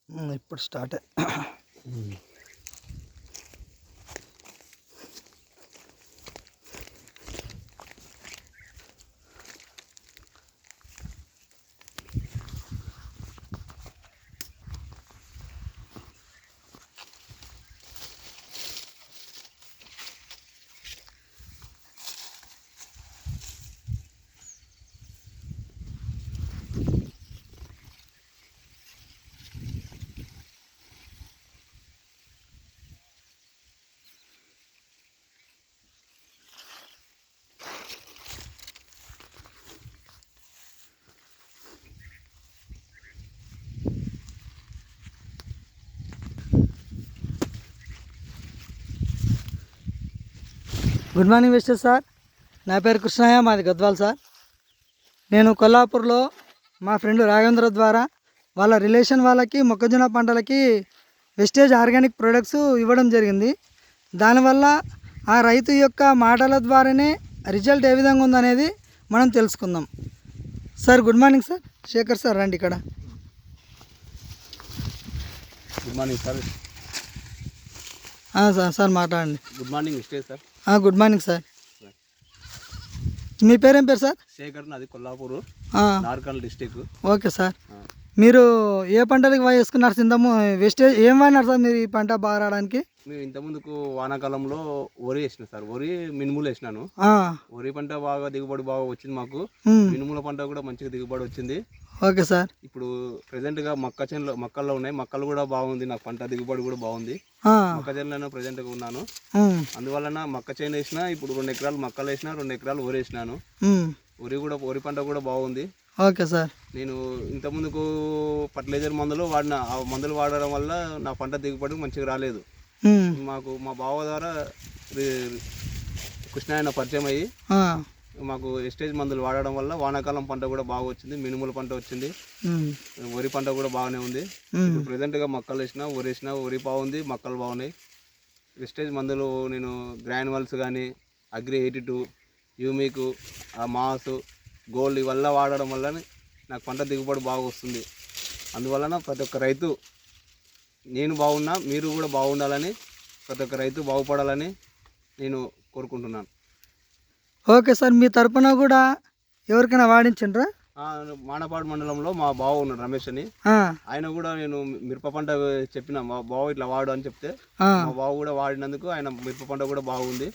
ఇప్పుడు start. Good morning mister sir. నా పేరు కృష్ణయ్య, మాది గద్వాల్ సార్. నేను కొల్లాపూర్లో మా ఫ్రెండ్ రాఘవేంద్ర ద్వారా వాళ్ళ రిలేషన్ వాళ్ళకి మొక్కజొన్న పంటలకి వెస్టేజ్ ఆర్గానిక్ ప్రొడక్ట్స్ ఇవ్వడం జరిగింది. దానివల్ల ఆ రైతు యొక్క మాటల ద్వారానే రిజల్ట్ ఏ విధంగా ఉందనేది మనం తెలుసుకుందాం. Sir good morning sir. Shekhar sir రండి ఇక్కడ. Good morning sir. సార్ మాట్లాడండి. Good morning mister sir. Good morning sir. మీ పేరేం పేరు సార్? శేఖర్, నాది Kollapur, Narkal district. Okay sir. మీరు ఏ పంటలకు వేసుకున్నారు? సిందము వెస్టేజ్ ఏం వాడినారు సార్ మీరు ఈ పంట బాగా రావడానికి? మేము ఇంతకుముందుకు వానాకాలంలో వరి వేసిన సార్. వరి మినుములు వేసినాను. వరి పంట బాగా దిగుబడి బాగా వచ్చింది మాకు. మినుముల పంట కూడా మంచిగా దిగుబడి వచ్చింది. Okay sir. ఇప్పుడు ప్రెసెంట్గా మక్కల్లో ఉన్నాయి. మక్కలు కూడా బాగుంది. నాకు పంట దిగుబడి కూడా బాగుంది. మొక్కజొన్నలో ప్రెసెంట్గా ఉన్నాను. అందువలన మొక్క చేను వేసిన, ఇప్పుడు 2 ఎకరాలు మక్కలు వేసిన, 2 ఎకరాలు వరి వేసినాను. వరి పంట కూడా బాగుంది. Okay sir. నేను ఇంతకుముందుకు ఫర్టిలైజర్ మందులు వాడిన. ఆ మందులు వాడడం వల్ల నా పంట దిగుబడి మంచిగా రాలేదు. మాకు మా బావ ద్వారా కృష్ణాయన పరిచయం అయ్యి మాకు వెస్టేజ్ మందులు వాడడం వల్ల వానాకాలం పంట కూడా బాగా వచ్చింది. మినుముల పంట వచ్చింది. వరి పంట కూడా బాగానే ఉంది. ఇప్పుడు ప్రెసెంట్గా మక్కలు వేసిన, వరి బాగుంది, మక్కలు బాగున్నాయి. వెస్టేజ్ మందులు నేను గ్రాన్యువల్స్ కానీ, అగ్రి 82, యూమిక్, మాస్, గోల్డ్ ఇవల్ల వాడడం వల్ల నాకు పంట దిగుబడి బాగా వస్తుంది. అందువలన ప్రతి ఒక్క రైతు, నేను బాగున్నా మీరు కూడా బాగుండాలని, ప్రతి ఒక్క రైతు బాగుపడాలని నేను కోరుకుంటున్నాను. Okay sir. మీ తరపున కూడా ఎవరికైనా వాడించండ్రా? మానపాడు మండలంలో మా బావ ఉన్నాడు, రమేష్ అని. ఆయన కూడా నేను మిరప పంట చెప్పిన, మా బావ ఇట్లా వాడు అని చెప్తే మా బావ కూడా వాడినందుకు ఆయన మిరప పంట కూడా బాగుంది.